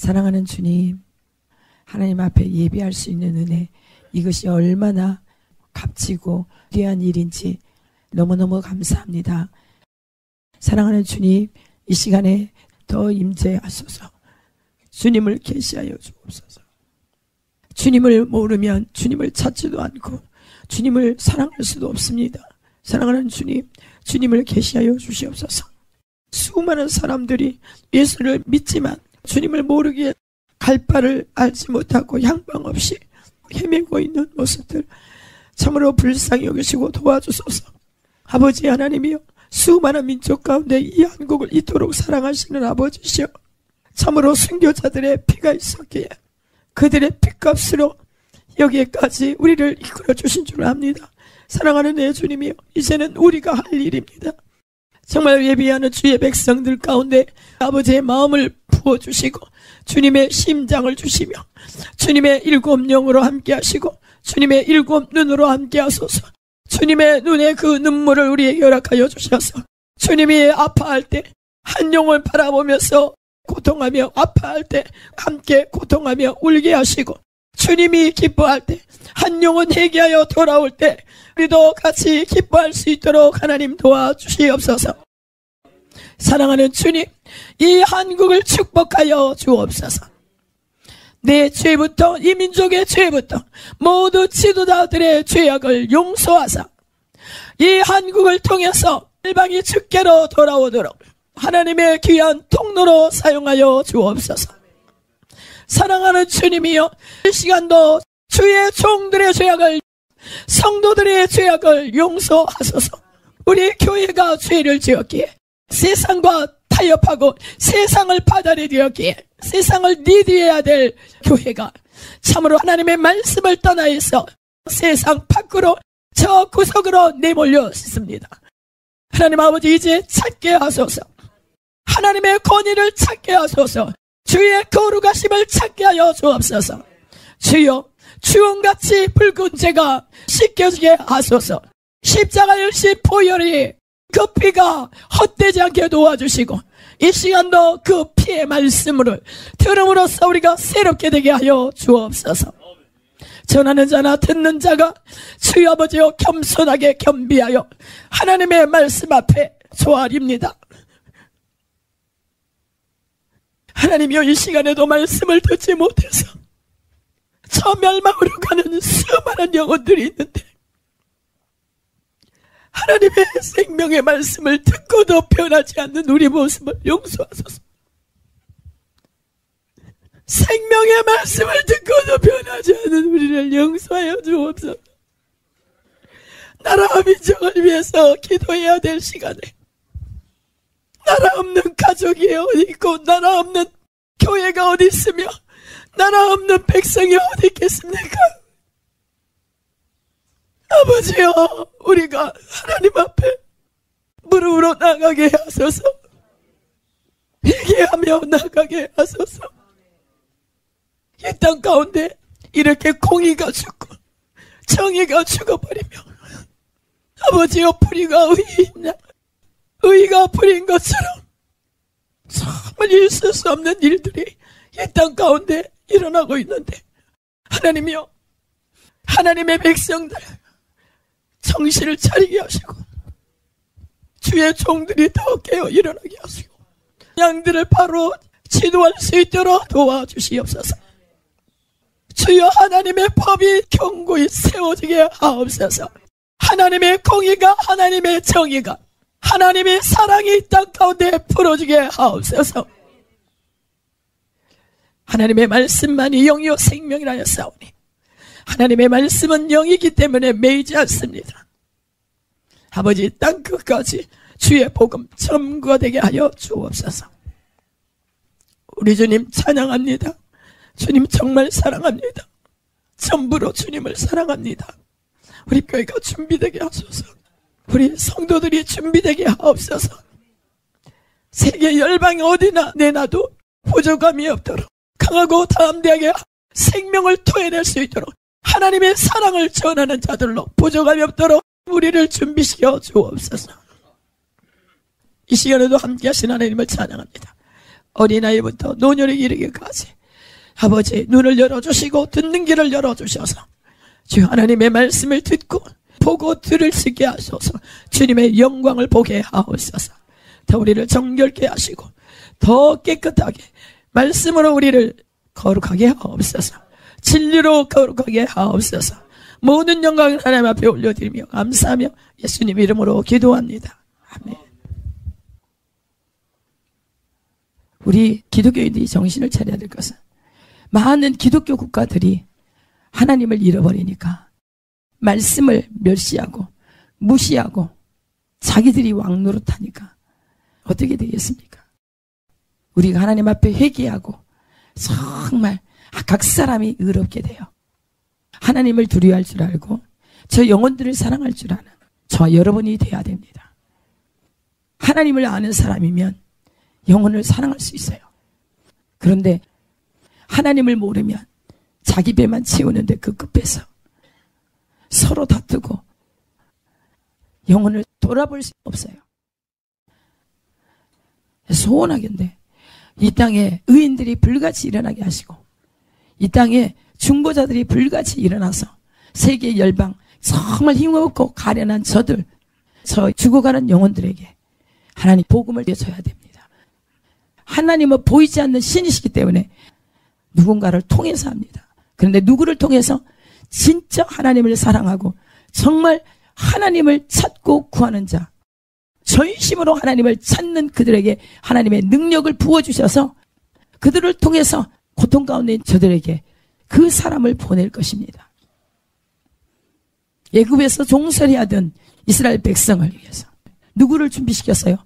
사랑하는 주님, 하나님 앞에 예배할 수 있는 은혜, 이것이 얼마나 값지고 귀한 일인지 너무너무 감사합니다. 사랑하는 주님, 이 시간에 더 임재하소서. 주님을 계시하여 주옵소서. 주님을 모르면 주님을 찾지도 않고 주님을 사랑할 수도 없습니다. 사랑하는 주님, 주님을 계시하여 주시옵소서. 수많은 사람들이 예수를 믿지만 주님을 모르기에 갈 바를 알지 못하고 향방 없이 헤매고 있는 모습들 참으로 불쌍히 여기시고 도와주소서. 아버지 하나님이여, 수많은 민족 가운데 이 한국을 이토록 사랑하시는 아버지시여, 참으로 순교자들의 피가 있었기에 그들의 피값으로 여기에까지 우리를 이끌어 주신 줄 압니다. 사랑하는 내 주님이여, 이제는 우리가 할 일입니다. 정말 예비하는 주의 백성들 가운데 아버지의 마음을 부어주시고 주님의 심장을 주시며 주님의 일곱 영으로 함께 하시고 주님의 일곱 눈으로 함께 하소서. 주님의 눈에 그 눈물을 우리에게 허락하여 주셔서 주님이 아파할 때 한 영을 바라보면서 고통하며 아파할 때 함께 고통하며 울게 하시고 주님이 기뻐할 때 한 영은 회개하여 돌아올 때 우리도 같이 기뻐할 수 있도록 하나님 도와주시옵소서. 사랑하는 주님, 이 한국을 축복하여 주옵소서. 내 죄부터 이 민족의 죄부터 모두 지도자들의 죄악을 용서하사 이 한국을 통해서 일방이 주께로 돌아오도록 하나님의 귀한 통로로 사용하여 주옵소서. 사랑하는 주님이여, 이 시간도 주의 종들의 죄악을, 성도들의 죄악을 용서하소서. 우리 교회가 죄를 지었기에 세상과 타협하고 세상을 받아들였기에 세상을 리드해야 될 교회가 참으로 하나님의 말씀을 떠나서 세상 밖으로 저 구석으로 내몰려 있습니다. 하나님 아버지, 이제 찾게 하소서. 하나님의 권위를 찾게 하소서. 주의 거룩하심을 찾게 하여 주옵소서. 주여, 주홍같이 붉은 죄가 씻겨지게 하소서. 십자가 열시 보혈이 그 피가 헛되지 않게 도와주시고 이 시간도 그 피의 말씀을 들음으로써 우리가 새롭게 되게 하여 주옵소서. 전하는 자나 듣는 자가 주여 아버지여 겸손하게 겸비하여 하나님의 말씀 앞에 조아립니다. 하나님이여, 이 시간에도 말씀을 듣지 못해서 저 멸망으로 가는 수많은 영혼들이 있는데 하나님의 생명의 말씀을 듣고도 변하지 않는 우리 모습을 용서하소서. 생명의 말씀을 듣고도 변하지 않는 우리를 용서하여 주옵소서. 나라와 민족을 위해서 기도해야 될 시간에 나라 없는 가족이 어디 있고 나라 없는 교회가 어디 있으며 나라 없는 백성이 어디 있겠습니까? 아버지여, 우리가 하나님 앞에 무릎으로 나가게 하소서. 회개하며 나가게 하소서. 이 땅 가운데 이렇게 공의가 죽고 정의가 죽어버리며 아버지여, 불의가 의이냐, 의가 불인 것처럼 정말 있을 수 없는 일들이 이 땅 가운데 일어나고 있는데 하나님이여, 하나님의 백성들 정신을 차리게 하시고 주의 종들이 더 깨어 일어나게 하시고 양들을 바로 지도할 수 있도록 도와주시옵소서. 주여, 하나님의 법이 견고히 세워지게 하옵소서. 하나님의 공의가, 하나님의 정의가, 하나님의 사랑이 이 땅 가운데 풀어지게 하옵소서. 하나님의 말씀만이 영이요 생명이라 하였사오니 하나님의 말씀은 영이기 때문에 매이지 않습니다. 아버지, 땅 끝까지 주의 복음 전부가 되게 하여 주옵소서. 우리 주님 찬양합니다. 주님 정말 사랑합니다. 전부로 주님을 사랑합니다. 우리 교회가 준비되게 하소서. 우리 성도들이 준비되게 하옵소서. 세계 열방이 어디나 내놔도 부족함이 없도록 강하고 담대하게 생명을 토해낼 수 있도록 하나님의 사랑을 전하는 자들로 부족함이 없도록 우리를 준비시켜 주옵소서. 이 시간에도 함께 하신 하나님을 찬양합니다. 어린아이부터 노년에 이르기까지 아버지 눈을 열어주시고 듣는 길을 열어주셔서 주 하나님의 말씀을 듣고 보고 들을 수 있게 하셔서 주님의 영광을 보게 하옵소서. 더 우리를 정결케 하시고 더 깨끗하게 말씀으로 우리를 거룩하게 하옵소서. 진리로 거룩하게 하옵소서. 모든 영광을 하나님 앞에 올려드리며 감사하며 예수님 이름으로 기도합니다. 아멘. 우리 기독교인들이 정신을 차려야 될 것은 많은 기독교 국가들이 하나님을 잃어버리니까 말씀을 멸시하고 무시하고 자기들이 왕노릇하니까 어떻게 되겠습니까? 우리가 하나님 앞에 회개하고 정말 각 사람이 의롭게 돼요. 하나님을 두려워할 줄 알고 저 영혼들을 사랑할 줄 아는 저와 여러분이 돼야 됩니다. 하나님을 아는 사람이면 영혼을 사랑할 수 있어요. 그런데 하나님을 모르면 자기 배만 채우는데 그 끝에서 서로 다투고 영혼을 돌아볼 수 없어요. 소원하건대 이 땅에 의인들이 불같이 일어나게 하시고 이 땅에 중보자들이 불같이 일어나서 세계 열방 정말 힘없고 가련한 저들 저 죽어가는 영혼들에게 하나님 복음을 내줘야 됩니다. 하나님은 보이지 않는 신이시기 때문에 누군가를 통해서 합니다. 그런데 누구를 통해서? 진짜 하나님을 사랑하고 정말 하나님을 찾고 구하는 자, 전심으로 하나님을 찾는 그들에게 하나님의 능력을 부어주셔서 그들을 통해서 고통 가운데 있는 저들에게 그 사람을 보낼 것입니다. 애굽에서 종살이 하던 이스라엘 백성을 위해서 누구를 준비시켰어요?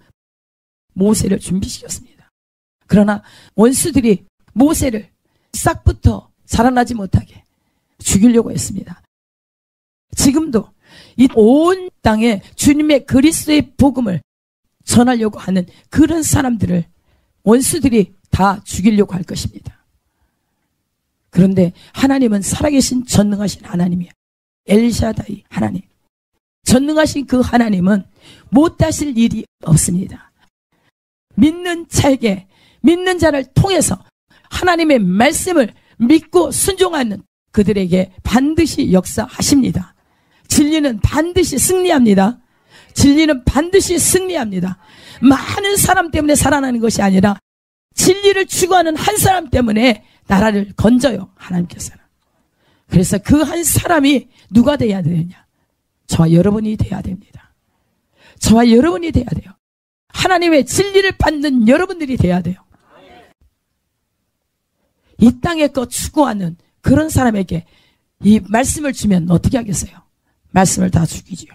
모세를 준비시켰습니다. 그러나 원수들이 모세를 싹부터 자라나지 못하게 죽이려고 했습니다. 지금도 이 온 땅에 주님의 그리스도의 복음을 전하려고 하는 그런 사람들을 원수들이 다 죽이려고 할 것입니다. 그런데 하나님은 살아계신 전능하신 하나님이에요. 엘샤다이 하나님. 전능하신 그 하나님은 못하실 일이 없습니다. 믿는 자에게, 믿는 자를 통해서 하나님의 말씀을 믿고 순종하는 그들에게 반드시 역사하십니다. 진리는 반드시 승리합니다. 진리는 반드시 승리합니다. 많은 사람 때문에 살아나는 것이 아니라 진리를 추구하는 한 사람 때문에 나라를 건져요, 하나님께서는. 그래서 그 한 사람이 누가 돼야 되느냐? 저와 여러분이 돼야 됩니다. 저와 여러분이 돼야 돼요. 하나님의 진리를 받는 여러분들이 돼야 돼요. 이 땅의 것 추구하는 그런 사람에게 이 말씀을 주면 어떻게 하겠어요? 말씀을 다 죽이지요.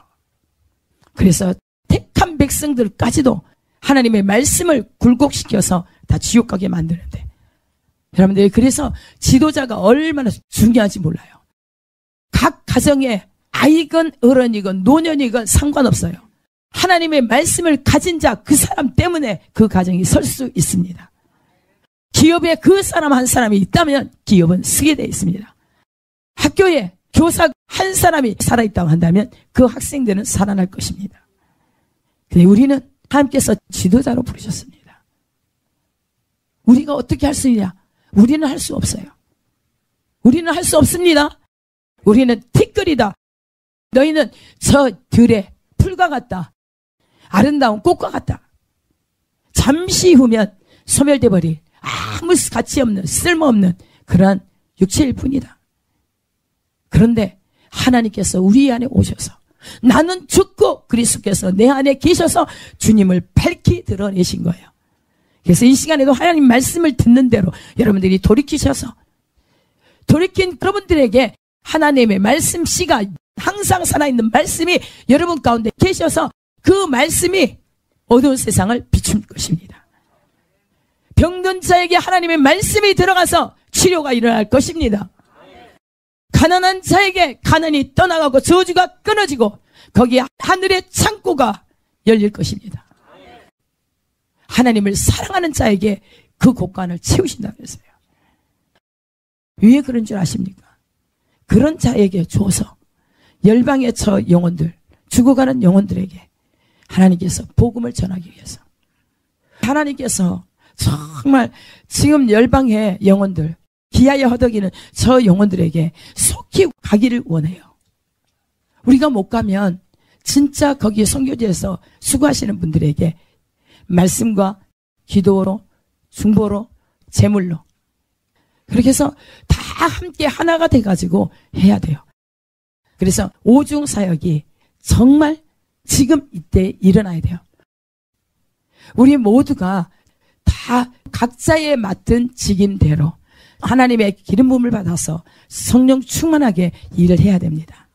그래서 택한 백성들까지도 하나님의 말씀을 굴곡시켜서 다 지옥 가게 만드는데, 여러분들이 그래서 지도자가 얼마나 중요한지 몰라요. 각 가정에 아이건 어른이건 노년이건 상관없어요. 하나님의 말씀을 가진 자 그 사람 때문에 그 가정이 설 수 있습니다. 기업에 그 사람 한 사람이 있다면 기업은 쓰게 되어 있습니다. 학교에 교사 한 사람이 살아있다고 한다면 그 학생들은 살아날 것입니다. 근데 우리는 하나님께서 지도자로 부르셨습니다. 우리가 어떻게 할 수 있냐? 우리는 할 수 없어요. 우리는 할 수 없습니다. 우리는 티끌이다. 너희는 저 들의 풀과 같다. 아름다운 꽃과 같다. 잠시 후면 소멸돼 버릴 아무 가치 없는 쓸모없는 그러한 육체일 뿐이다. 그런데 하나님께서 우리 안에 오셔서 나는 죽고 그리스도께서 내 안에 계셔서 주님을 밝히 드러내신 거예요. 그래서 이 시간에도 하나님 말씀을 듣는 대로 여러분들이 돌이키셔서 돌이킨 여러분들에게 하나님의 말씀 씨가 항상 살아있는 말씀이 여러분 가운데 계셔서 그 말씀이 어두운 세상을 비출 것입니다. 병든 자에게 하나님의 말씀이 들어가서 치료가 일어날 것입니다. 가난한 자에게 가난이 떠나가고 저주가 끊어지고 거기에 하늘의 창고가 열릴 것입니다. 하나님을 사랑하는 자에게 그 곳간을 채우신다면서요. 왜 그런 줄 아십니까? 그런 자에게 줘서 열방의 저 영혼들, 죽어가는 영혼들에게 하나님께서 복음을 전하기 위해서 하나님께서 정말 지금 열방의 영혼들, 기아에 허덕이는 저 영혼들에게 속히 가기를 원해요. 우리가 못 가면 진짜 거기 선교지에서 수고하시는 분들에게 말씀과 기도로, 중보로, 제물로 그렇게 해서 다 함께 하나가 돼가지고 해야 돼요. 그래서 오중 사역이 정말 지금 이때 일어나야 돼요. 우리 모두가 다 각자의 맡은 직임대로 하나님의 기름 부음을 받아서 성령 충만하게 일을 해야 됩니다.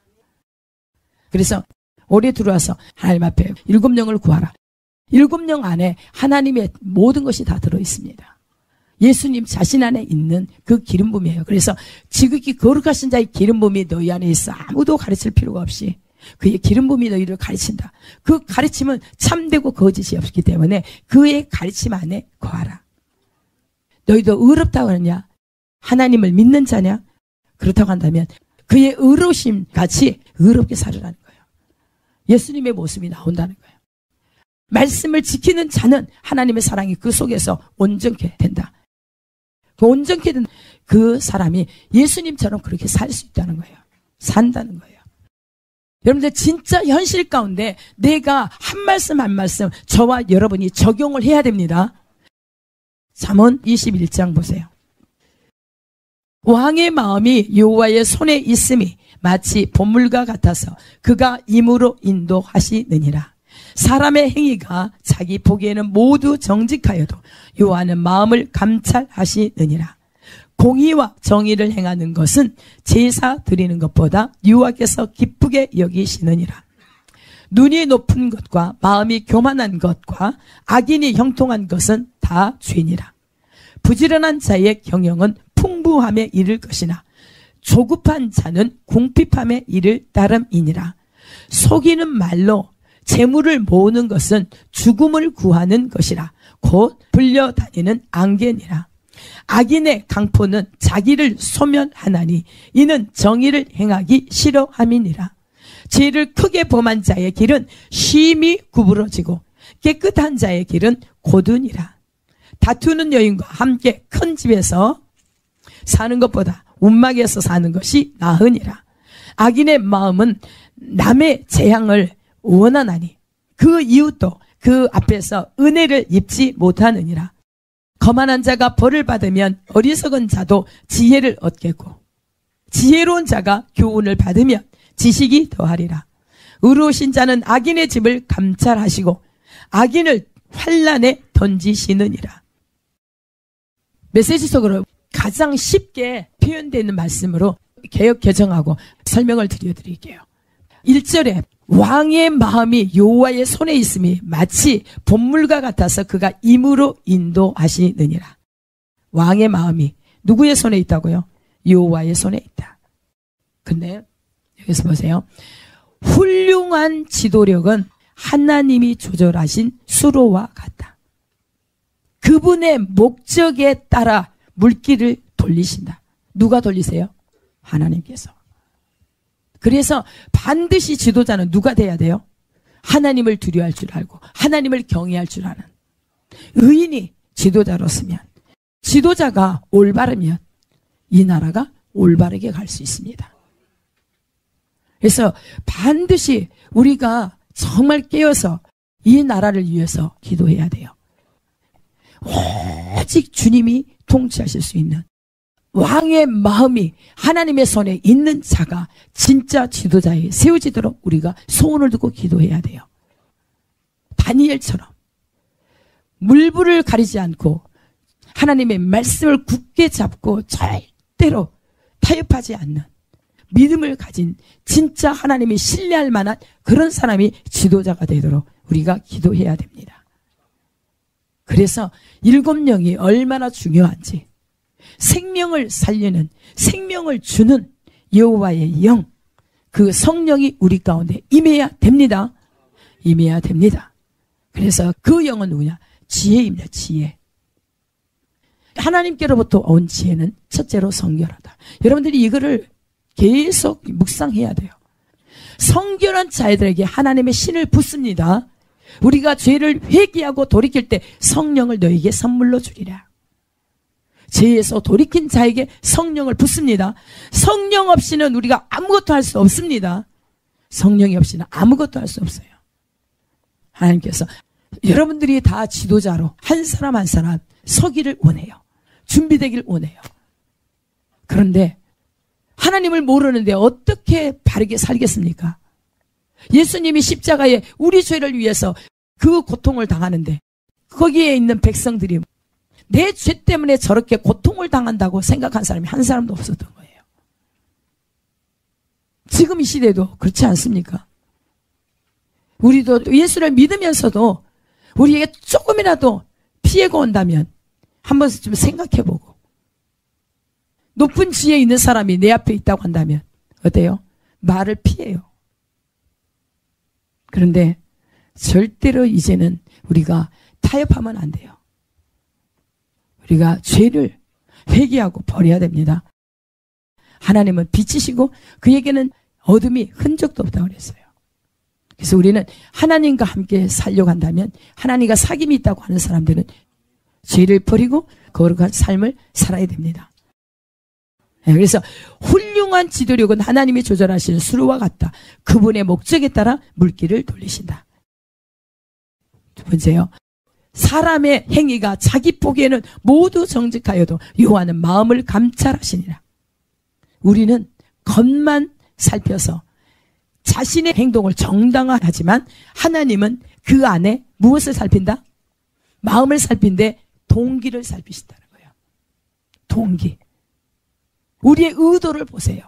그래서 올해 들어와서 하나님 앞에 7영을 구하라. 7영 안에 하나님의 모든 것이 다 들어있습니다. 예수님 자신 안에 있는 그 기름 부음이에요. 그래서 지극히 거룩하신 자의 기름 부음이 너희 안에 있어. 아무도 가르칠 필요가 없이 그의 기름 부음이 너희를 가르친다. 그 가르침은 참되고 거짓이 없기 때문에 그의 가르침 안에 거하라. 너희도 의롭다고 하느냐? 하나님을 믿는 자냐? 그렇다고 한다면 그의 의로우심 같이 의롭게 살으라는 거예요. 예수님의 모습이 나온다는 거예요. 말씀을 지키는 자는 하나님의 사랑이 그 속에서 온전케 된다. 그 온전케 된 그 사람이 예수님처럼 그렇게 살 수 있다는 거예요. 산다는 거예요. 여러분들 진짜 현실 가운데 내가 한 말씀 한 말씀 저와 여러분이 적용을 해야 됩니다. 잠언 21장 보세요. 왕의 마음이 여호와의 손에 있음이 마치 봇물과 같아서 그가 임으로 인도하시느니라. 사람의 행위가 자기 보기에는 모두 정직하여도 여호와는 마음을 감찰하시느니라. 공의와 정의를 행하는 것은 제사 드리는 것보다 여호와께서 기쁘게 여기시느니라. 눈이 높은 것과 마음이 교만한 것과 악인이 형통한 것은 다 죄니라. 부지런한 자의 경영은 풍부함에 이를 것이나 조급한 자는 궁핍함에 이를 따름이니라. 속이는 말로 재물을 모으는 것은 죽음을 구하는 것이라. 곧 불려다니는 안개니라. 악인의 강포는 자기를 소멸하나니 이는 정의를 행하기 싫어함이니라. 죄를 크게 범한 자의 길은 심히 구부러지고 깨끗한 자의 길은 고두니라. 다투는 여인과 함께 큰 집에서 사는 것보다 움막에서 사는 것이 나으니라. 악인의 마음은 남의 재앙을 원하나니 그 이웃도 그 앞에서 은혜를 입지 못하느니라. 거만한 자가 벌을 받으면 어리석은 자도 지혜를 얻겠고 지혜로운 자가 교훈을 받으면 지식이 더하리라. 의로우신 자는 악인의 집을 감찰하시고 악인을 환난에 던지시느니라. 메시지 속으로 가장 쉽게 표현되는 말씀으로 개역 개정하고 설명을 드려드릴게요. 1절에 왕의 마음이 여호와의 손에 있음이 마치 봇물과 같아서 그가 임으로 인도하시느니라. 왕의 마음이 누구의 손에 있다고요? 여호와의 손에 있다. 근데 여기서 보세요. 훌륭한 지도력은 하나님이 조절하신 수로와 같다. 그분의 목적에 따라 물길을 돌리신다. 누가 돌리세요? 하나님께서. 그래서 반드시 지도자는 누가 돼야 돼요? 하나님을 두려워할 줄 알고 하나님을 경외할 줄 아는 의인이 지도자로 서면, 지도자가 올바르면 이 나라가 올바르게 갈 수 있습니다. 그래서 반드시 우리가 정말 깨어서 이 나라를 위해서 기도해야 돼요. 오직 주님이 통치하실 수 있는 왕의 마음이 하나님의 손에 있는 자가 진짜 지도자에 세워지도록 우리가 소원을 두고 기도해야 돼요. 다니엘처럼 물불을 가리지 않고 하나님의 말씀을 굳게 잡고 절대로 타협하지 않는 믿음을 가진 진짜 하나님이 신뢰할 만한 그런 사람이 지도자가 되도록 우리가 기도해야 됩니다. 그래서 7영이 얼마나 중요한지, 생명을 살리는, 생명을 주는 여호와의 영, 그 성령이 우리 가운데 임해야 됩니다. 임해야 됩니다. 그래서 그 영은 누구냐? 지혜입니다. 지혜. 하나님께로부터 온 지혜는 첫째로 성결하다. 여러분들이 이거를 계속 묵상해야 돼요. 성결한 자들에게 하나님의 신을 붓습니다. 우리가 죄를 회개하고 돌이킬 때 성령을 너에게 선물로 주리라. 죄에서 돌이킨 자에게 성령을 붓습니다. 성령 없이는 우리가 아무것도 할 수 없습니다. 성령이 없이는 아무것도 할 수 없어요. 하나님께서 여러분들이 다 지도자로 한 사람 한 사람 서기를 원해요. 준비되길 원해요. 그런데 하나님을 모르는데 어떻게 바르게 살겠습니까? 예수님이 십자가에 우리 죄를 위해서 그 고통을 당하는데 거기에 있는 백성들이 내 죄 때문에 저렇게 고통을 당한다고 생각한 사람이 한 사람도 없었던 거예요. 지금 이 시대도 그렇지 않습니까? 우리도 예수를 믿으면서도 우리에게 조금이라도 피해가 온다면 한 번씩 좀 생각해보고, 높은 지혜에 있는 사람이 내 앞에 있다고 한다면 어때요? 말을 피해요. 그런데 절대로 이제는 우리가 타협하면 안 돼요. 우리가 죄를 회개하고 버려야 됩니다. 하나님은 빛이시고 그에게는 어둠이 흔적도 없다고 그랬어요. 그래서 우리는 하나님과 함께 살려고 한다면, 하나님과 사귐이 있다고 하는 사람들은 죄를 버리고 거룩한 삶을 살아야 됩니다. 그래서 훌륭한 지도력은 하나님이 조절하시는 수로와 같다. 그분의 목적에 따라 물길을 돌리신다. 두 번째요. 사람의 행위가 자기 보기에는 모두 정직하여도 여호와는 마음을 감찰하시니라. 우리는 겉만 살펴서 자신의 행동을 정당화하지만 하나님은 그 안에 무엇을 살핀다? 마음을 살핀데 동기를 살피신다는 거예요. 동기. 우리의 의도를 보세요.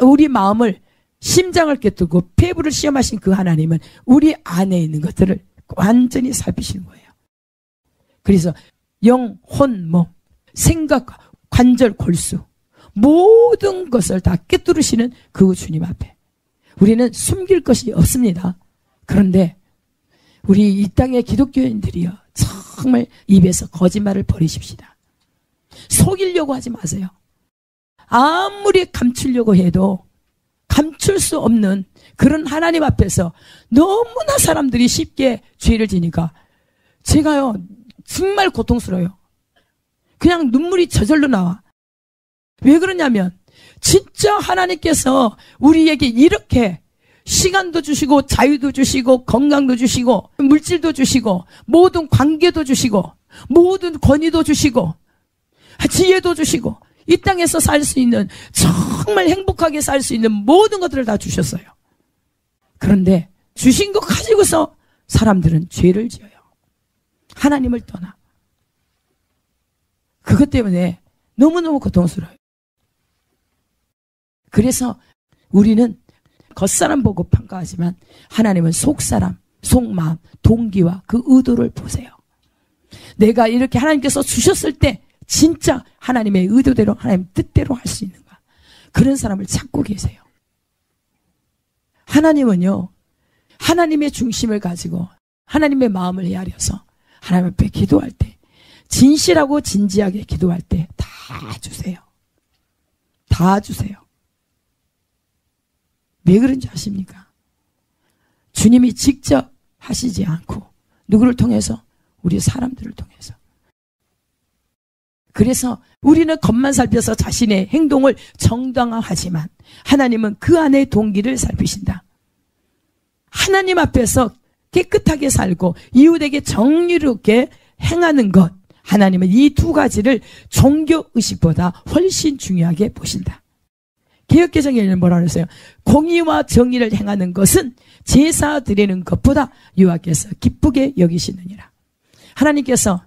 우리 마음을, 심장을 꿰뚫고 폐부를 시험하신 그 하나님은 우리 안에 있는 것들을 완전히 살피시는 거예요. 그래서 영, 혼, 몸, 생각, 관절, 골수 모든 것을 다 꿰뚫으시는 그 주님 앞에 우리는 숨길 것이 없습니다. 그런데 우리 이 땅의 기독교인들이요, 정말 입에서 거짓말을 버리십시다. 속이려고 하지 마세요. 아무리 감추려고 해도 감출 수 없는 그런 하나님 앞에서 너무나 사람들이 쉽게 죄를 지니까 제가요 정말 고통스러워요. 그냥 눈물이 저절로 나와. 왜 그러냐면 진짜 하나님께서 우리에게 이렇게 시간도 주시고 자유도 주시고 건강도 주시고 물질도 주시고 모든 관계도 주시고 모든 권위도 주시고 지혜도 주시고 이 땅에서 살 수 있는, 정말 행복하게 살 수 있는 모든 것들을 다 주셨어요. 그런데 주신 것 가지고서 사람들은 죄를 지어요. 하나님을 떠나. 그것 때문에 너무너무 고통스러워요. 그래서 우리는 겉사람 보고 평가하지만 하나님은 속사람, 속마음, 동기와 그 의도를 보세요. 내가 이렇게 하나님께서 주셨을 때 진짜 하나님의 의도대로, 하나님 뜻대로 할 수 있는가, 그런 사람을 찾고 계세요. 하나님은요, 하나님의 중심을 가지고 하나님의 마음을 헤아려서 하나님 앞에 기도할 때, 진실하고 진지하게 기도할 때 다 주세요. 다 주세요. 왜 그런지 아십니까? 주님이 직접 하시지 않고 누구를 통해서? 우리 사람들을 통해서. 그래서 우리는 겉만 살펴서 자신의 행동을 정당화하지만 하나님은 그 안의 동기를 살피신다. 하나님 앞에서 깨끗하게 살고 이웃에게 정의롭게 행하는 것, 하나님은 이 두 가지를 종교의식보다 훨씬 중요하게 보신다. 개역개정에는 뭐라 그랬어요? 공의와 정의를 행하는 것은 제사 드리는 것보다 여호와께서 기쁘게 여기시느니라. 하나님께서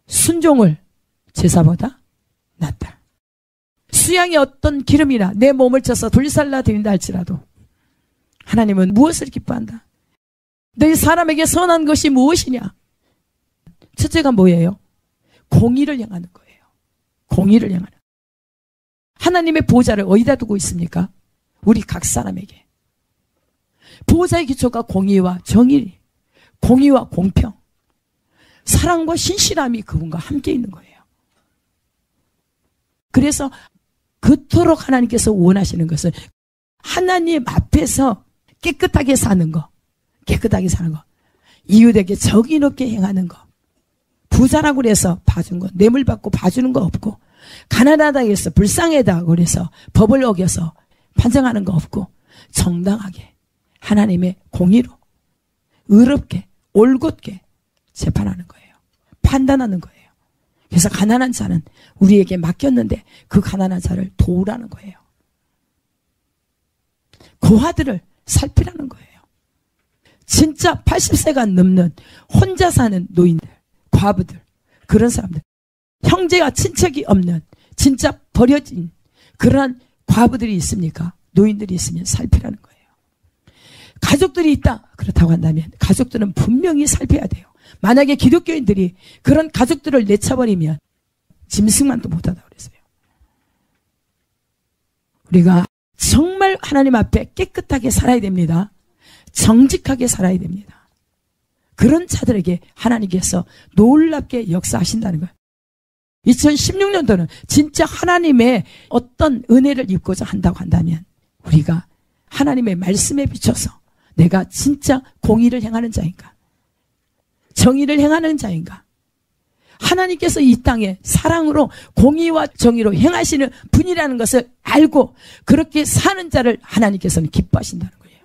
순종을 제사보다 낫다. 수양의 어떤 기름이나 내 몸을 쳐서 불살라 드린다 할지라도 하나님은 무엇을 기뻐한다? 너희 사람에게 선한 것이 무엇이냐? 첫째가 뭐예요? 공의를 행하는 거예요. 공의를 행하는. 하나님의 보호자를 어디다 두고 있습니까? 우리 각 사람에게. 보호자의 기초가 공의와 정의, 공의와 공평, 사랑과 신실함이 그분과 함께 있는 거예요. 그래서 그토록 하나님께서 원하시는 것은 하나님 앞에서 깨끗하게 사는 거, 깨끗하게 사는 거, 이웃에게 정의 높게 행하는 거, 부자라고 그래서 봐준 거, 뇌물 받고 봐주는 거 없고, 가난하다고 해서 불쌍하다고 그래서 법을 어겨서 판정하는 거 없고, 정당하게 하나님의 공의로 의롭게 올곧게 재판하는 거예요. 판단하는 거예요. 그래서 가난한 자는 우리에게 맡겼는데 그 가난한 자를 도우라는 거예요. 고아들을 살피라는 거예요. 진짜 80세가 넘는 혼자 사는 노인들, 과부들, 그런 사람들, 형제와 친척이 없는 진짜 버려진 그러한 과부들이 있습니까? 노인들이 있으면 살피라는 거예요. 가족들이 있다 그렇다고 한다면 가족들은 분명히 살펴야 돼요. 만약에 기독교인들이 그런 가족들을 내쳐버리면 짐승만도 못하다고 그랬어요. 우리가 정말 하나님 앞에 깨끗하게 살아야 됩니다. 정직하게 살아야 됩니다. 그런 자들에게 하나님께서 놀랍게 역사하신다는 거예요. 2016년도는 진짜 하나님의 어떤 은혜를 입고자 한다고 한다면 우리가 하나님의 말씀에 비춰서 내가 진짜 공의를 행하는 자인가, 정의를 행하는 자인가, 하나님께서 이 땅에 사랑으로 공의와 정의로 행하시는 분이라는 것을 알고 그렇게 사는 자를 하나님께서는 기뻐하신다는 거예요.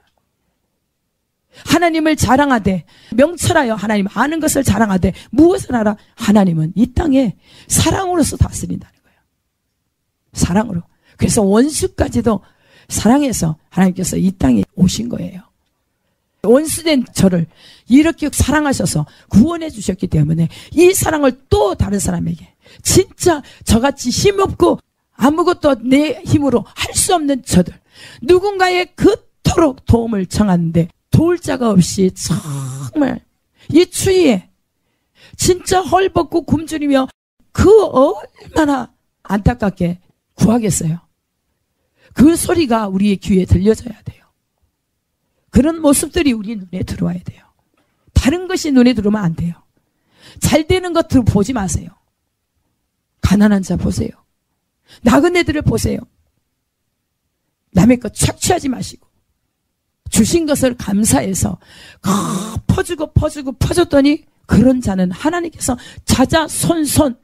하나님을 자랑하되 명철하여 하나님 아는 것을 자랑하되 무엇을 알아? 하나님은 이 땅에 사랑으로서 다스린다는 거예요. 사랑으로. 그래서 원수까지도 사랑해서 하나님께서 이 땅에 오신 거예요. 원수된 저를 이렇게 사랑하셔서 구원해 주셨기 때문에 이 사랑을 또 다른 사람에게, 진짜 저같이 힘없고 아무것도 내 힘으로 할 수 없는 저들, 누군가의 그토록 도움을 청하는데 도울 자가 없이 정말 이 추위에 진짜 헐벗고 굶주리며 그 얼마나 안타깝게 구하겠어요. 그 소리가 우리의 귀에 들려져야 돼요. 그런 모습들이 우리 눈에 들어와야 돼요. 다른 것이 눈에 들어오면 안 돼요. 잘 되는 것들 보지 마세요. 가난한 자 보세요. 나그네들을 보세요. 남의 것 착취하지 마시고 주신 것을 감사해서 퍼주고 그런 자는 하나님께서 자자손손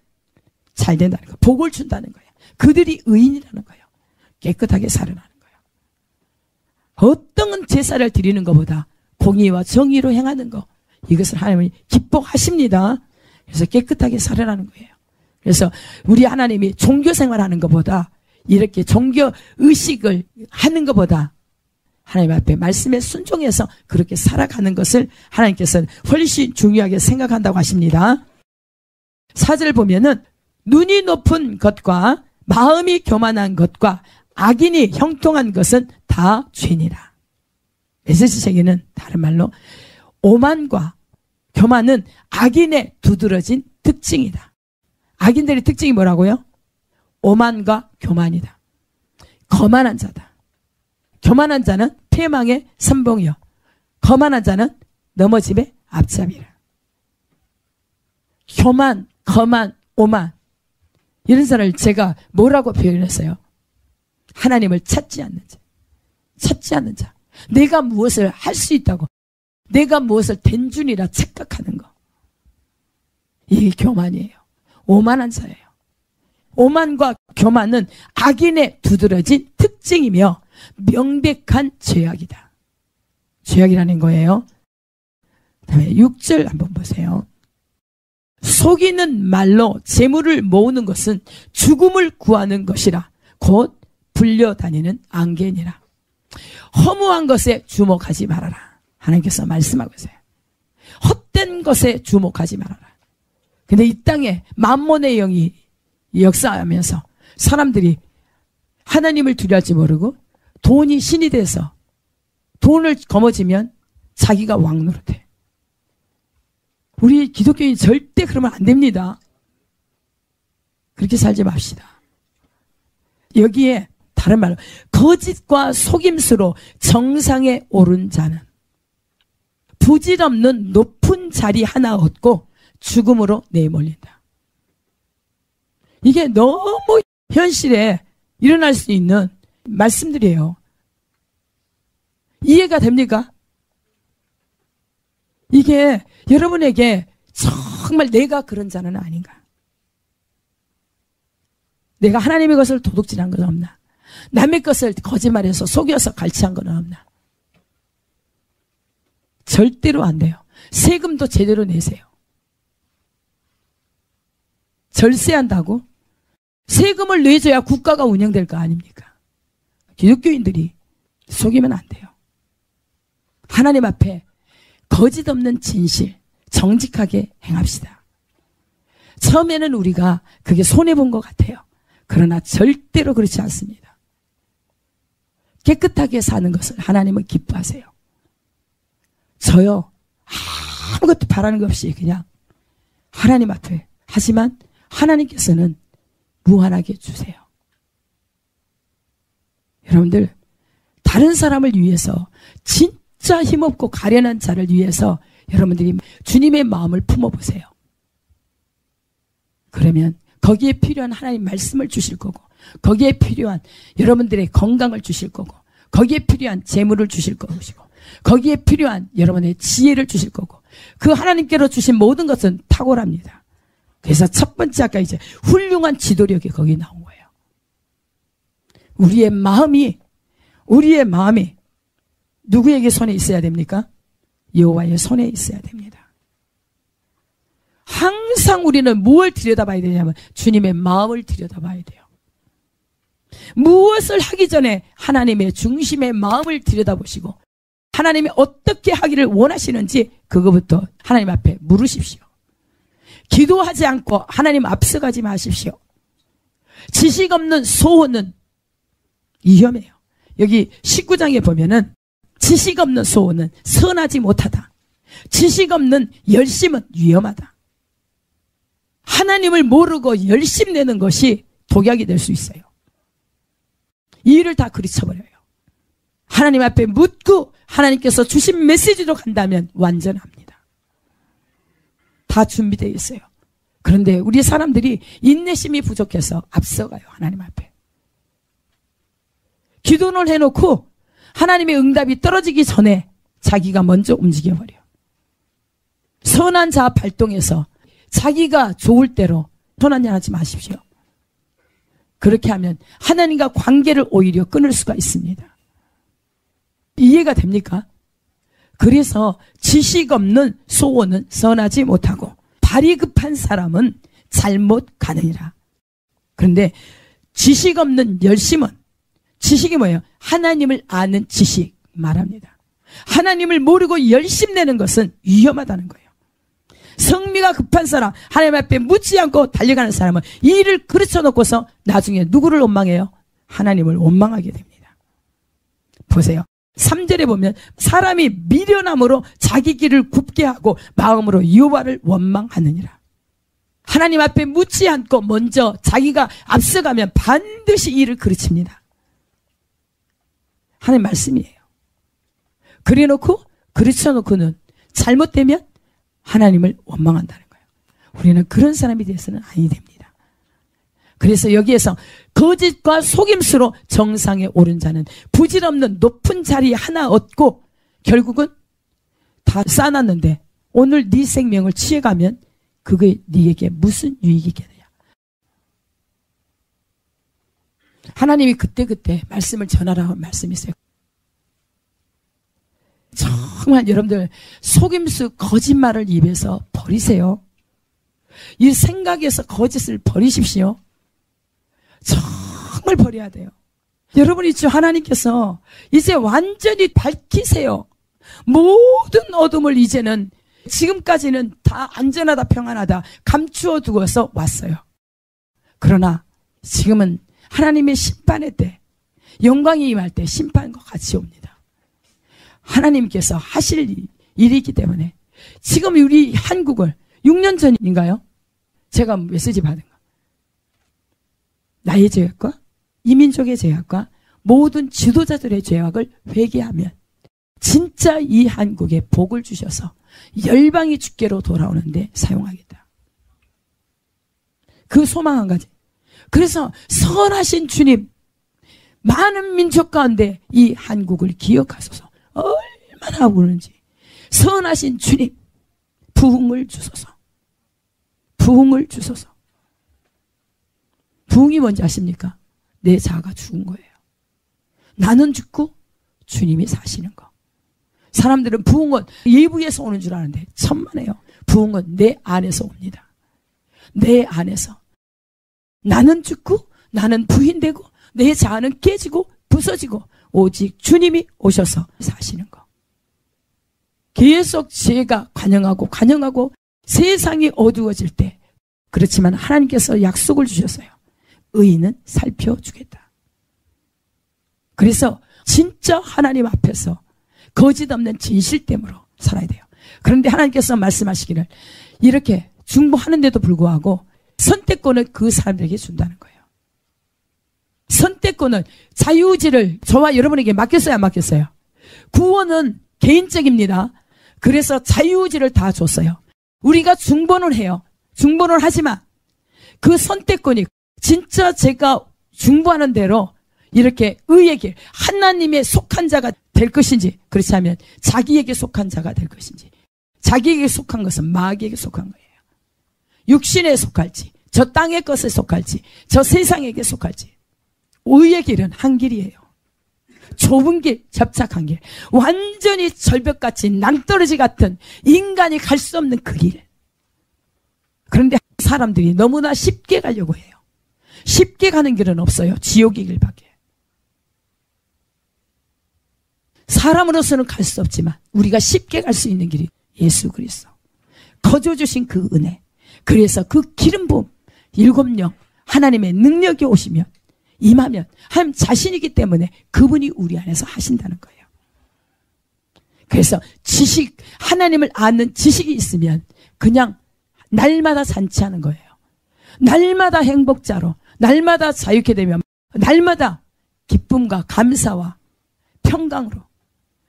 잘 된다는 거예요. 복을 준다는 거예요. 그들이 의인이라는 거예요. 깨끗하게 살아나는 거예요. 어떤 제사를 드리는 것보다 공의와 정의로 행하는 것, 이것을 하나님이 기뻐하십니다. 그래서 깨끗하게 살아나는 거예요. 그래서 우리 하나님이 종교 생활하는 것보다, 이렇게 종교 의식을 하는 것보다 하나님 앞에 말씀에 순종해서 그렇게 살아가는 것을 하나님께서는 훨씬 중요하게 생각한다고 하십니다. 4절 보면은 눈이 높은 것과 마음이 교만한 것과 악인이 형통한 것은 다 죄니라. 메시지 책에는 다른 말로 오만과 교만은 악인의 두드러진 특징이다. 악인들의 특징이 뭐라고요? 오만과 교만이다. 거만한 자다. 교만한 자는 패망의 선봉이요, 거만한 자는 넘어짐의 앞잡이라. 교만, 거만, 오만, 이런 사람을 제가 뭐라고 표현했어요? 하나님을 찾지 않는 자. 찾지 않는 자. 내가 무엇을 할 수 있다고, 내가 무엇을 된 줄이라 착각하는 거, 이게 교만이에요. 오만한 자예요. 오만과 교만은 악인의 두드러진 특징이며 명백한 죄악이다. 죄악이라는 거예요. 그다음에 6절 한번 보세요. 속이는 말로 재물을 모으는 것은 죽음을 구하는 것이라 곧 불려다니는 안개니라. 허무한 것에 주목하지 말아라. 하나님께서 말씀하고 있어요. 헛된 것에 주목하지 말아라. 근데 이 땅에 만몬의 영이 역사하면서 사람들이 하나님을 두려워할지 모르고 돈이 신이 돼서 돈을 거머쥐면 자기가 왕 노릇해. 우리 기독교인 절대 그러면 안 됩니다. 그렇게 살지 맙시다. 여기에 다른 말로 거짓과 속임수로 정상에 오른 자는 부질없는 높은 자리 하나 얻고 죽음으로 내몰린다. 이게 너무 현실에 일어날 수 있는 말씀들이에요. 이해가 됩니까? 이게 여러분에게 정말 내가 그런 자는 아닌가? 내가 하나님의 것을 도둑질한 건 없나? 남의 것을 거짓말해서 속여서 갈취한 건 없나? 절대로 안 돼요. 세금도 제대로 내세요. 절세한다고? 세금을 내줘야 국가가 운영될 거 아닙니까? 기독교인들이 속이면 안 돼요. 하나님 앞에 거짓 없는 진실, 정직하게 행합시다. 처음에는 우리가 그게 손해본 것 같아요. 그러나 절대로 그렇지 않습니다. 깨끗하게 사는 것을 하나님은 기뻐하세요. 저요, 아무것도 바라는 것 없이 그냥 하나님 앞에, 하지만 하나님께서는 무한하게 주세요. 여러분들, 다른 사람을 위해서, 진짜 힘없고 가련한 자를 위해서 여러분들이 주님의 마음을 품어보세요. 그러면 거기에 필요한 하나님 말씀을 주실 거고, 거기에 필요한 여러분들의 건강을 주실 거고, 거기에 필요한 재물을 주실 것이고, 거기에 필요한 여러분의 지혜를 주실 거고, 그 하나님께로 주신 모든 것은 탁월합니다. 그래서 첫 번째 아까 이제 훌륭한 지도력이 거기 나온 거예요. 우리의 마음이 누구에게 손에 있어야 됩니까? 여호와의 손에 있어야 됩니다. 항상 우리는 무엇을 들여다봐야 되냐면 주님의 마음을 들여다봐야 돼요. 무엇을 하기 전에 하나님의 중심의 마음을 들여다보시고 하나님이 어떻게 하기를 원하시는지 그거부터 하나님 앞에 물으십시오. 기도하지 않고 하나님 앞서가지 마십시오. 지식 없는 소원은 위험해요. 여기 19장에 보면은 지식 없는 소원은 선하지 못하다. 지식 없는 열심은 위험하다. 하나님을 모르고 열심 내는 것이 독약이 될 수 있어요. 이 일을 다 그리쳐버려요. 하나님 앞에 묻고 하나님께서 주신 메시지로 간다면 완전합니다. 다 준비되어 있어요. 그런데 우리 사람들이 인내심이 부족해서 앞서가요. 하나님 앞에. 기도를 해놓고 하나님의 응답이 떨어지기 전에 자기가 먼저 움직여버려요. 선한 자 발동해서 자기가 좋을 대로 선한 일 하지 마십시오. 그렇게 하면 하나님과 관계를 오히려 끊을 수가 있습니다. 이해가 됩니까? 그래서 지식 없는 소원은 선하지 못하고 발이 급한 사람은 잘못 가느니라. 그런데 지식 없는 열심은, 지식이 뭐예요? 하나님을 아는 지식 말합니다. 하나님을 모르고 열심내는 것은 위험하다는 거예요. 성미가 급한 사람, 하나님 앞에 묻지 않고 달려가는 사람은 이 일을 그르쳐 놓고서 나중에 누구를 원망해요? 하나님을 원망하게 됩니다. 보세요. 3절에 보면 사람이 미련함으로 자기 길을 굽게 하고 마음으로 여호와를 원망하느니라. 하나님 앞에 묻지 않고 먼저 자기가 앞서가면 반드시 일을 그르칩니다. 하나님 말씀이에요. 그래놓고 그르쳐놓고는 잘못되면 하나님을 원망한다는 거예요. 우리는 그런 사람이 되어서는 아니 됩니다. 그래서 여기에서 거짓과 속임수로 정상에 오른 자는 부질없는 높은 자리 하나 얻고 결국은 다 쌓아놨는데 오늘 네 생명을 취해가면 그게 네에게 무슨 유익이 있겠느냐. 하나님이 그때그때 말씀을 전하라고 말씀이 있어요. 정말 여러분들 속임수 거짓말을 입에서 버리세요. 이 생각에서 거짓을 버리십시오. 정말 버려야 돼요. 여러분 있죠? 하나님께서 이제 완전히 밝히세요. 모든 어둠을 이제는 지금까지는 다 안전하다 평안하다 감추어 두어서 왔어요. 그러나 지금은 하나님의 심판의 때, 영광이 임할 때 심판과 같이 옵니다. 하나님께서 하실 일이기 때문에 지금 우리 한국을 6년 전인가요? 제가 메시지 받은 거. 나의 죄악과 이민족의 죄악과 모든 지도자들의 죄악을 회개하면 진짜 이 한국에 복을 주셔서 열방이 주께로 돌아오는데 사용하겠다. 그 소망 한 가지. 그래서 선하신 주님, 많은 민족 가운데 이 한국을 기억하소서. 얼마나 우는지. 선하신 주님, 부흥을 주소서. 부흥을 주소서. 부흥이 뭔지 아십니까? 내 자아가 죽은 거예요. 나는 죽고 주님이 사시는 거. 사람들은 부흥은 예부에서 오는 줄 아는데 천만에요. 부흥은 내 안에서 옵니다. 내 안에서. 나는 죽고 나는 부인되고 내 자아는 깨지고 부서지고 오직 주님이 오셔서 사시는 거. 계속 죄가 관영하고 세상이 어두워질 때, 그렇지만 하나님께서 약속을 주셨어요. 의인은 살펴주겠다. 그래서 진짜 하나님 앞에서 거짓 없는 진실됨으로 살아야 돼요. 그런데 하나님께서 말씀하시기를 이렇게 중보하는데도 불구하고 선택권을 그 사람들에게 준다는 거예요. 선택권은 자유의지를 저와 여러분에게 맡겼어요, 안 맡겼어요? 구원은 개인적입니다. 그래서 자유의지를 다 줬어요. 우리가 중보는 해요. 중보는 하지만 그 선택권이 진짜 제가 중보하는 대로 이렇게 의의 길, 하나님의 속한 자가 될 것인지, 그렇지 않으면 자기에게 속한 자가 될 것인지, 자기에게 속한 것은 마귀에게 속한 거예요. 육신에 속할지, 저 땅의 것에 속할지, 저 세상에게 속할지. 의의 길은 한 길이에요. 좁은 길, 접착한 길, 완전히 절벽같이 낭떠러지 같은 인간이 갈 수 없는 그 길. 그런데 사람들이 너무나 쉽게 가려고 해요. 쉽게 가는 길은 없어요. 지옥의 길밖에. 사람으로서는 갈 수 없지만 우리가 쉽게 갈 수 있는 길이 예수 그리스도. 거저 주신 그 은혜. 그래서 그 기름 부음, 7명 하나님의 능력이 오시면, 임하면 하나님 자신이기 때문에 그분이 우리 안에서 하신다는 거예요. 그래서 지식, 하나님을 아는 지식이 있으면 그냥 날마다 잔치하는 거예요. 날마다 행복자로, 날마다 자유케 되면 날마다 기쁨과 감사와 평강으로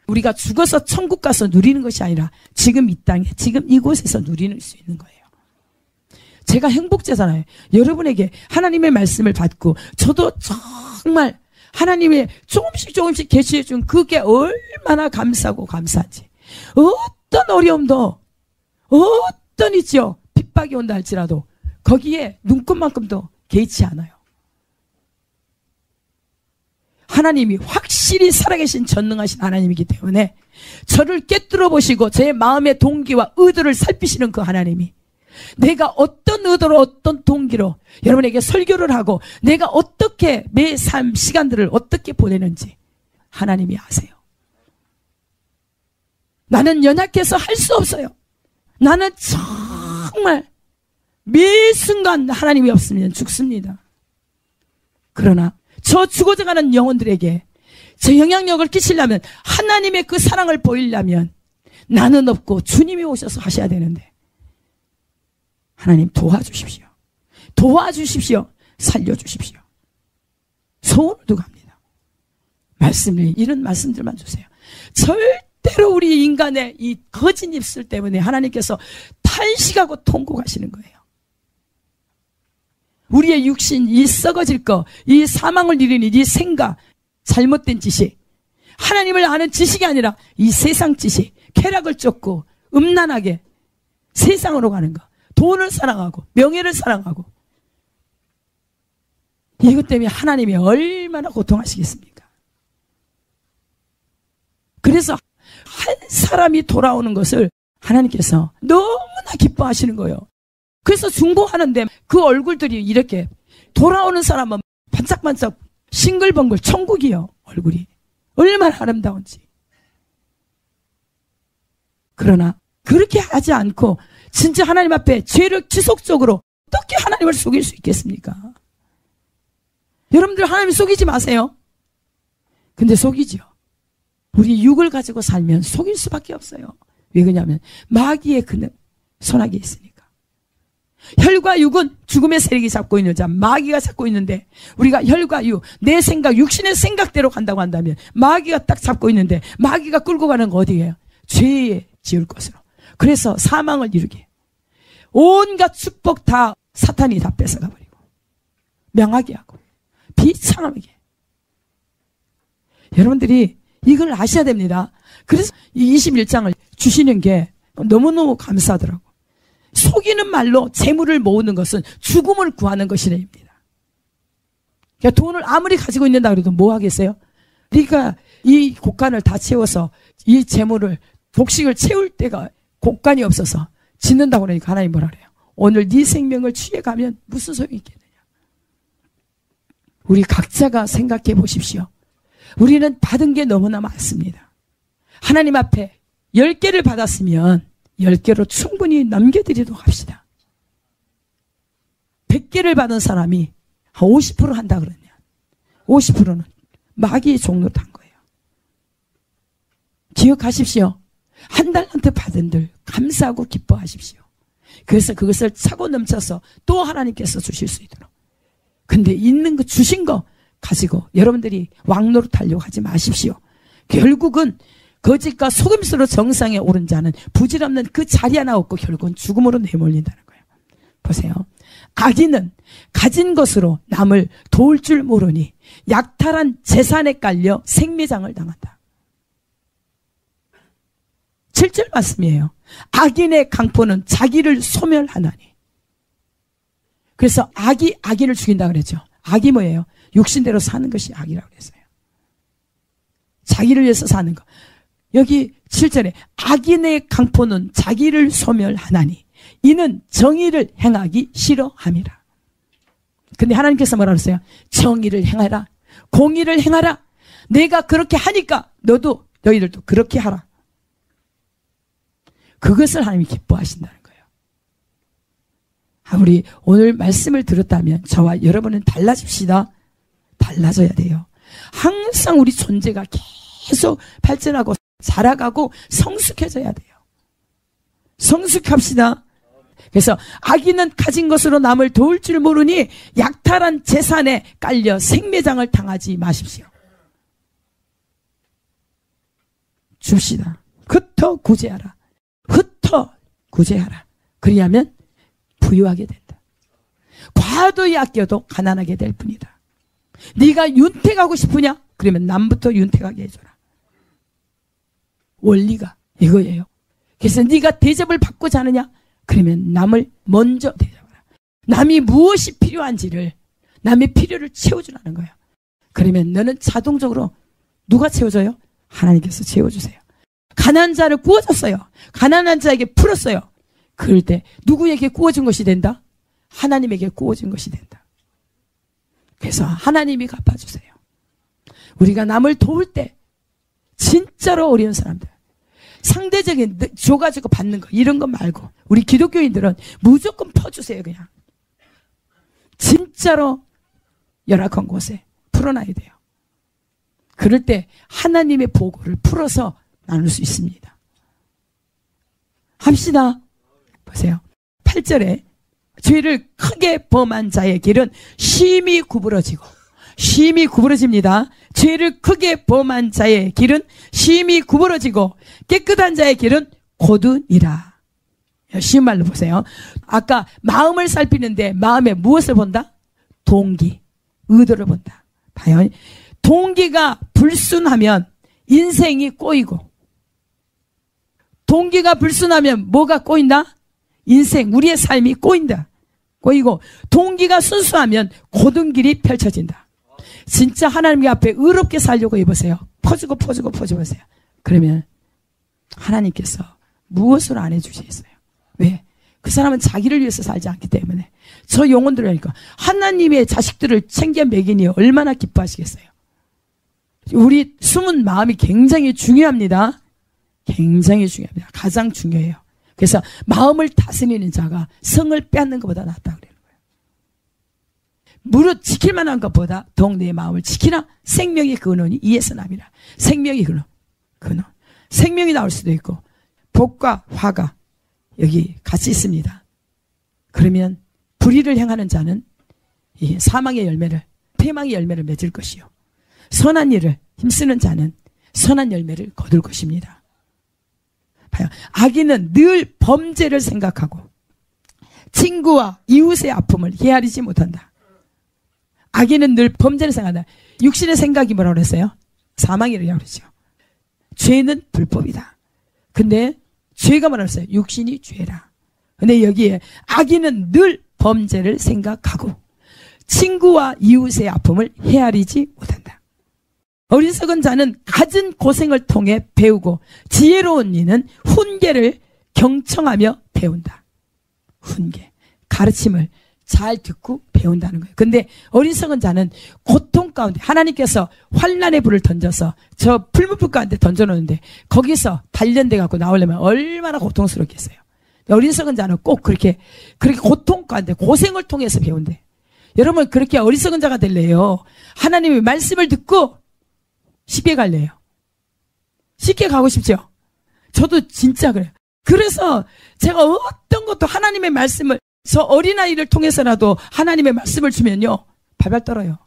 우리가 죽어서 천국 가서 누리는 것이 아니라 지금 이 땅에, 지금 이곳에서 누리는 수 있는 거예요. 제가 행복자잖아요. 여러분에게 하나님의 말씀을 받고 저도 정말 하나님의 조금씩 계시해 준 그게 얼마나 감사하고 감사한지. 어떤 어려움도, 어떤 있죠, 핍박이 온다 할지라도 거기에 눈곱만큼도 개의치 않아요. 하나님이 확실히 살아계신 전능하신 하나님이기 때문에 저를 꿰뚫어 보시고 제 마음의 동기와 의도를 살피시는 그 하나님이 내가 어떤 의도로 어떤 동기로 여러분에게 설교를 하고 내가 어떻게 매 삶 시간들을 어떻게 보내는지 하나님이 아세요. 나는 연약해서 할 수 없어요. 나는 정말 매 순간 하나님이 없으면 죽습니다. 그러나 저 죽어져가는 영혼들에게 제 영향력을 끼치려면, 하나님의 그 사랑을 보이려면 나는 없고 주님이 오셔서 하셔야 되는데, 하나님 도와주십시오. 도와주십시오. 살려주십시오. 소원을 두고 합니다. 말씀을, 이런 말씀들만 주세요. 절대로 우리 인간의 이 거짓 입술 때문에 하나님께서 탄식하고 통곡하시는 거예요. 우리의 육신, 이 썩어질 거, 이 사망을 이르는 이 생각, 잘못된 지식, 하나님을 아는 지식이 아니라 이 세상 지식, 쾌락을 쫓고 음란하게 세상으로 가는 거, 돈을 사랑하고 명예를 사랑하고, 이것 때문에 하나님이 얼마나 고통하시겠습니까? 그래서 한 사람이 돌아오는 것을 하나님께서 너무나 기뻐하시는 거예요. 그래서 중보하는데 그 얼굴들이 이렇게 돌아오는 사람은 반짝반짝 싱글벙글 천국이요. 얼굴이 얼마나 아름다운지. 그러나 그렇게 하지 않고 진짜 하나님 앞에 죄를 지속적으로 어떻게 하나님을 속일 수 있겠습니까? 여러분들 하나님 속이지 마세요. 근데 속이죠. 우리 육을 가지고 살면 속일 수밖에 없어요. 왜 그러냐면 마귀의 그는 손아귀에 있으니까. 혈과 육은 죽음의 세력이 잡고 있는 자, 마귀가 잡고 있는데, 우리가 혈과 육, 내 생각, 육신의 생각대로 간다고 한다면 마귀가 딱 잡고 있는데, 마귀가 끌고 가는 거 어디예요? 죄에 지을 것으로. 그래서 사망을 이루게, 온갖 축복 다 사탄이 다 뺏어가 버리고 명하게 하고 비참하게. 여러분들이 이걸 아셔야 됩니다. 그래서 이 21장을 주시는 게 너무너무 감사하더라고. 속이는 말로 재물을 모으는 것은 죽음을 구하는 것이랍니다. 그러니까 돈을 아무리 가지고 있는다 그래도 뭐 하겠어요? 그러니까 이 곡간을 다 채워서 이 재물을 곡식을 채울 때가 곡간이 없어서 짓는다고 그러니까 하나님 뭐라 그래요? 오늘 네 생명을 취해가면 무슨 소용이 있겠느냐. 우리 각자가 생각해 보십시오. 우리는 받은 게 너무나 많습니다. 하나님 앞에 10개를 받았으면 10개로 충분히 남겨드리도록 합시다. 100개를 받은 사람이 한 50% 한다 그러냐. 50%는 마귀의 종로를 한 거예요. 기억하십시오. 한 달란트 받은들 감사하고 기뻐하십시오. 그래서 그것을 차고 넘쳐서 또 하나님께서 주실 수 있도록. 근데 있는 거 주신 거 가지고 여러분들이 왕노릇 하려고 하지 마십시오. 결국은 거짓과 속임수로 정상에 오른 자는 부질없는 그 자리 하나 없고 결국은 죽음으로 내몰린다는 거예요. 보세요. 악인은 가진 것으로 남을 도울 줄 모르니 약탈한 재산에 깔려 생매장을 당한다. 7절 말씀이에요. 악인의 강포는 자기를 소멸하나니. 그래서 악이 악인을 죽인다 그랬죠. 악이 뭐예요? 육신대로 사는 것이 악이라고 그랬어요. 자기를 위해서 사는 거. 여기 7절에 악인의 강포는 자기를 소멸하나니 이는 정의를 행하기 싫어함이라. 근데 하나님께서 뭐라 그랬어요? 정의를 행하라. 공의를 행하라. 내가 그렇게 하니까 너희들도 그렇게 하라. 그것을 하나님이 기뻐하신다는 거예요. 우리 오늘 말씀을 들었다면 저와 여러분은 달라집시다. 달라져야 돼요. 항상 우리 존재가 계속 발전하고 자라가고 성숙해져야 돼요. 성숙합시다. 그래서 악인은 가진 것으로 남을 도울 줄 모르니 약탈한 재산에 깔려 생매장을 당하지 마십시오. 줍시다. 흩어 구제하라. 흩어 구제하라. 그리하면 부유하게 된다. 과도히 아껴도 가난하게 될 뿐이다. 네가 윤택하고 싶으냐? 그러면 남부터 윤택하게 해줘라. 원리가 이거예요. 그래서 네가 대접을 받고자 하느냐? 그러면 남을 먼저 대접하라. 남이 무엇이 필요한지를 남의 필요를 채워주라는 거예요. 그러면 너는 자동적으로 누가 채워줘요? 하나님께서 채워주세요. 가난한 자를 구워줬어요. 가난한 자에게 풀었어요. 그럴 때 누구에게 구워준 것이 된다? 하나님에게 구워준 것이 된다. 그래서 하나님이 갚아주세요. 우리가 남을 도울 때 진짜로 어려운 사람들 상대적인 줘가지고 받는 거 이런 거 말고 우리 기독교인들은 무조건 퍼주세요. 그냥 진짜로 열악한 곳에 풀어놔야 돼요. 그럴 때 하나님의 보고를 풀어서 나눌 수 있습니다. 합시다. 보세요. 8절에 죄를 크게 범한 자의 길은 심히 구부러지고 심히 구부러집니다. 죄를 크게 범한 자의 길은 심히 구부러지고 깨끗한 자의 길은 곧으니라. 쉬운 말로 보세요. 아까 마음을 살피는데 마음에 무엇을 본다? 동기, 의도를 본다. 봐요. 동기가 불순하면 인생이 꼬이고 동기가 불순하면 뭐가 꼬인다? 인생, 우리의 삶이 꼬인다. 꼬이고 동기가 순수하면 고든 길이 펼쳐진다. 진짜 하나님 앞에 의롭게 살려고 해보세요. 퍼주고 보세요. 그러면 하나님께서 무엇을 안 해주시겠어요? 왜? 그 사람은 자기를 위해서 살지 않기 때문에. 저 영혼들을 하니까 하나님의 자식들을 챙겨 먹이니 얼마나 기뻐하시겠어요? 우리 숨은 마음이 굉장히 중요합니다. 굉장히 중요합니다. 가장 중요해요. 그래서 마음을 다스리는 자가 성을 빼앗는 것보다 낫다 그래요. 무릇 지킬 만한 것보다 더욱 내 마음을 지키라. 생명의 근원이 이에서 남이라. 생명의 근원. 생명이 나올 수도 있고 복과 화가 여기 같이 있습니다. 그러면 불의를 행하는 자는 이 사망의 열매를, 패망의 열매를 맺을 것이요, 선한 일을 힘쓰는 자는 선한 열매를 거둘 것입니다. 봐요. 악인은 늘 범죄를 생각하고 친구와 이웃의 아픔을 헤아리지 못한다. 악인은 늘 범죄를 생각한다. 육신의 생각이 뭐라고 그랬어요? 사망이라고 그랬죠. 죄는 불법이다. 근데 죄가 뭐라고 했어요? 육신이 죄라. 근데 여기에 악인은 늘 범죄를 생각하고 친구와 이웃의 아픔을 헤아리지 못한다. 어리석은 자는 갖은 고생을 통해 배우고 지혜로운 이는 훈계를 경청하며 배운다. 훈계, 가르침을 잘 듣고 배운다는 거예요. 근데 어리석은 자는 고통 가운데 하나님께서 환난의 불을 던져서 저 풀무불 가운데 던져놓는데 거기서 단련돼 갖고 나오려면 얼마나 고통스럽겠어요. 어리석은 자는 꼭 그렇게 고통 가운데 고생을 통해서 배운대. 여러분 그렇게 어리석은 자가 될래요? 하나님의 말씀을 듣고 쉽게 갈래요? 쉽게 가고 싶죠? 저도 진짜 그래요. 그래서 제가 어떤 것도 하나님의 말씀을 저 어린아이를 통해서라도 하나님의 말씀을 주면요 발발 떨어요.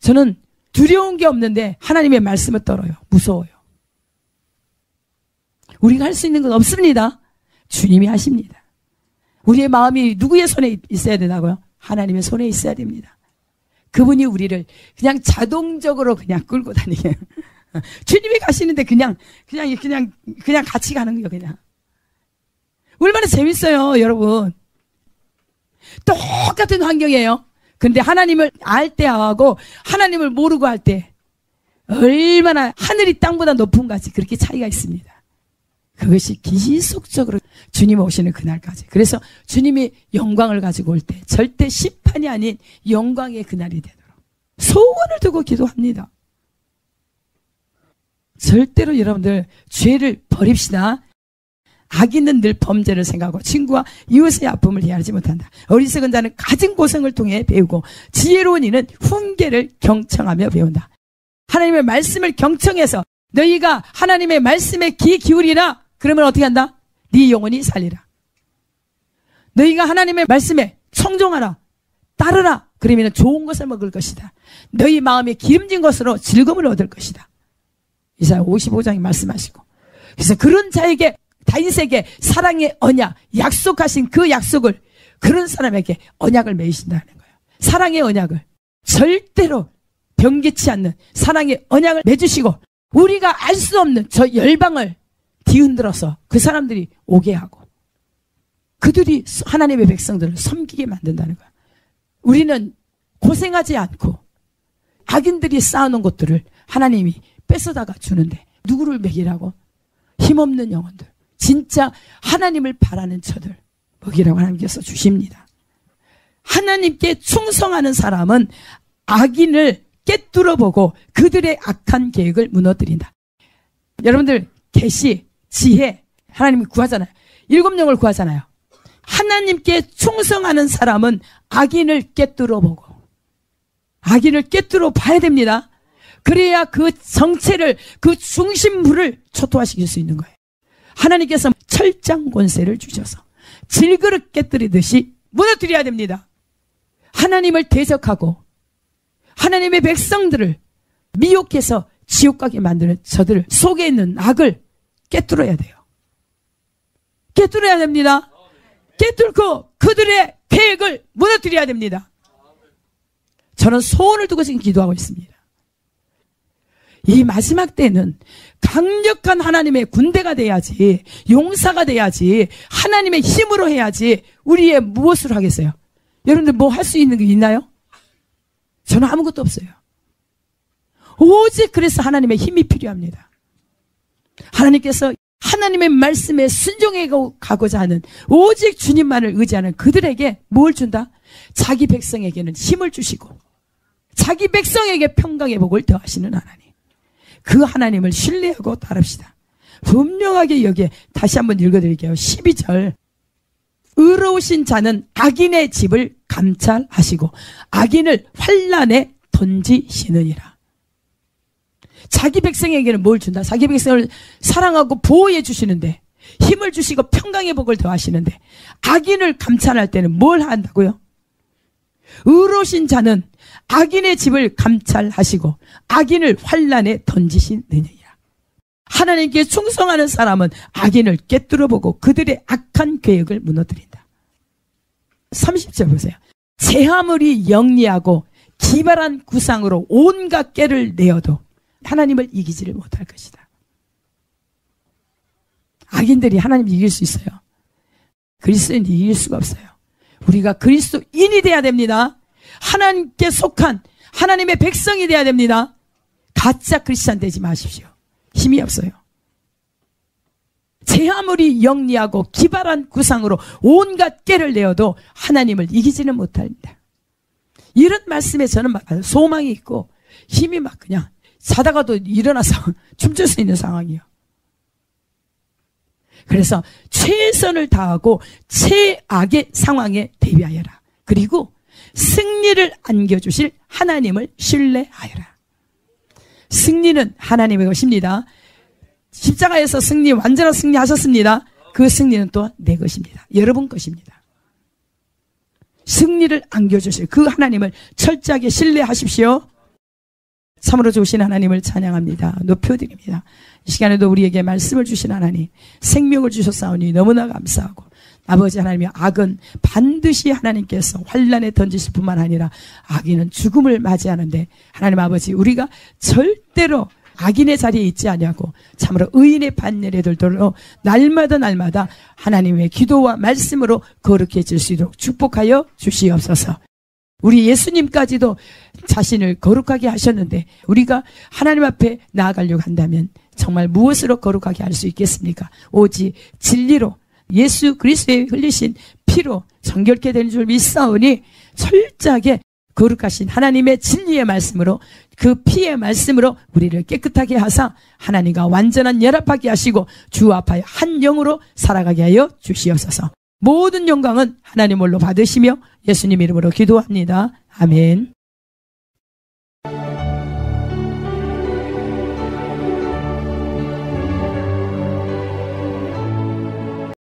저는 두려운 게 없는데 하나님의 말씀을 떨어요. 무서워요. 우리가 할 수 있는 건 없습니다. 주님이 하십니다. 우리의 마음이 누구의 손에 있어야 되나고요? 하나님의 손에 있어야 됩니다. 그분이 우리를 그냥 자동적으로 그냥 끌고 다니게. 주님이 가시는데 그냥 같이 가는 거예요, 그냥. 얼마나 재밌어요, 여러분. 똑같은 환경이에요. 근데 하나님을 알 때하고 하나님을 모르고 할 때 얼마나 하늘이 땅보다 높은가지 그렇게 차이가 있습니다. 그것이 기속적으로 주님 오시는 그날까지. 그래서 주님이 영광을 가지고 올 때 절대 심판이 아닌 영광의 그날이 되도록 소원을 두고 기도합니다. 절대로 여러분들 죄를 버립시다. 악인은 늘 범죄를 생각하고 친구와 이웃의 아픔을 헤아리지 못한다. 어리석은 자는 가진 고생을 통해 배우고 지혜로운 이는 훈계를 경청하며 배운다. 하나님의 말씀을 경청해서 너희가 하나님의 말씀에 귀 기울이라. 그러면 어떻게 한다? 네 영혼이 살리라. 너희가 하나님의 말씀에 청종하라. 따르라. 그러면 좋은 것을 먹을 것이다. 너희 마음에 기름진 것으로 즐거움을 얻을 것이다. 이사야 55장이 말씀하시고. 그래서 그런 자에게 다윗에게 사랑의 언약, 약속하신 그 약속을 그런 사람에게 언약을 맺으신다는 거예요. 사랑의 언약을 절대로 변개치 않는 사랑의 언약을 맺으시고 우리가 알 수 없는 저 열방을 뒤흔들어서 그 사람들이 오게 하고 그들이 하나님의 백성들을 섬기게 만든다는 거예요. 우리는 고생하지 않고 악인들이 쌓아놓은 것들을 하나님이 뺏어다가 주는데 누구를 먹이라고? 힘없는 영혼들. 진짜 하나님을 바라는 저들 먹이라고 하나님께서 주십니다. 하나님께 충성하는 사람은 악인을 꿰뚫어보고 그들의 악한 계획을 무너뜨린다. 여러분들 계시, 지혜 하나님이 구하잖아요. 7영을 구하잖아요. 하나님께 충성하는 사람은 악인을 꿰뚫어보고 악인을 꿰뚫어 봐야 됩니다. 그래야 그 정체를 그 중심부를 초토화시킬 수 있는 거예요. 하나님께서 철장 권세를 주셔서 질그릇 깨뜨리듯이 무너뜨려야 됩니다. 하나님을 대적하고 하나님의 백성들을 미혹해서 지옥 가게 만드는 저들 속에 있는 악을 깨뚫어야 돼요. 깨뚫어야 됩니다. 깨뚫고 그들의 계획을 무너뜨려야 됩니다. 저는 소원을 두고 지금 기도하고 있습니다. 이 마지막 때는 강력한 하나님의 군대가 돼야지, 용사가 돼야지, 하나님의 힘으로 해야지 우리의 무엇을 하겠어요? 여러분들 뭐 할 수 있는 게 있나요? 저는 아무것도 없어요. 오직 그래서 하나님의 힘이 필요합니다. 하나님께서 하나님의 말씀에 순종해 가고자 하는 오직 주님만을 의지하는 그들에게 뭘 준다? 자기 백성에게는 힘을 주시고 자기 백성에게 평강의 복을 더하시는 하나님. 그 하나님을 신뢰하고 따릅시다. 분명하게 여기에 다시 한번 읽어드릴게요. 12절. 의로우신 자는 악인의 집을 감찰하시고 악인을 환난에 던지시느니라. 자기 백성에게는 뭘 준다? 자기 백성을 사랑하고 보호해 주시는데 힘을 주시고 평강의 복을 더하시는데 악인을 감찰할 때는 뭘 한다고요? 의로우신 자는 악인의 집을 감찰하시고 악인을 환난에 던지시느니라. 하나님께 충성하는 사람은 악인을 꿰뚫어보고 그들의 악한 계획을 무너뜨린다. 30절 보세요. 제 아무리 영리하고 기발한 구상으로 온갖 깨를 내어도 하나님을 이기지를 못할 것이다. 악인들이 하나님을 이길 수 있어요. 그리스도인 이길 수가 없어요. 우리가 그리스도인이 돼야 됩니다. 하나님께 속한 하나님의 백성이 돼야 됩니다. 가짜 크리스찬 되지 마십시오. 힘이 없어요. 제 아무리 영리하고 기발한 구상으로 온갖 깨를 내어도 하나님을 이기지는 못합니다. 이런 말씀에 저는 막 소망이 있고 힘이 막 그냥 자다가도 일어나서 춤출 수 있는 상황이에요. 그래서 최선을 다하고 최악의 상황에 대비하여라. 그리고 승리를 안겨주실 하나님을 신뢰하여라. 승리는 하나님의 것입니다. 십자가에서 완전한 승리하셨습니다. 그 승리는 또 내 것입니다. 여러분 것입니다. 승리를 안겨주실 그 하나님을 철저하게 신뢰하십시오. 참으로 좋으신 하나님을 찬양합니다. 높여드립니다. 이 시간에도 우리에게 말씀을 주신 하나님, 생명을 주셨사오니 너무나 감사하고, 아버지 하나님의 악은 반드시 하나님께서 환란에 던지실 뿐만 아니라 악인은 죽음을 맞이하는데, 하나님 아버지, 우리가 절대로 악인의 자리에 있지 아니하고 참으로 의인의 반열에 들도록 날마다 하나님의 기도와 말씀으로 거룩해질 수 있도록 축복하여 주시옵소서. 우리 예수님까지도 자신을 거룩하게 하셨는데 우리가 하나님 앞에 나아가려고 한다면 정말 무엇으로 거룩하게 할 수 있겠습니까? 오직 진리로 예수 그리스도의 흘리신 피로 정결케 되는 줄 믿사오니 철저하게 거룩하신 하나님의 진리의 말씀으로, 그 피의 말씀으로 우리를 깨끗하게 하사 하나님과 완전한 연합하게 하시고 주 앞에 한 영으로 살아가게 하여 주시옵소서. 모든 영광은 하나님 홀로 받으시며 예수님 이름으로 기도합니다. 아멘.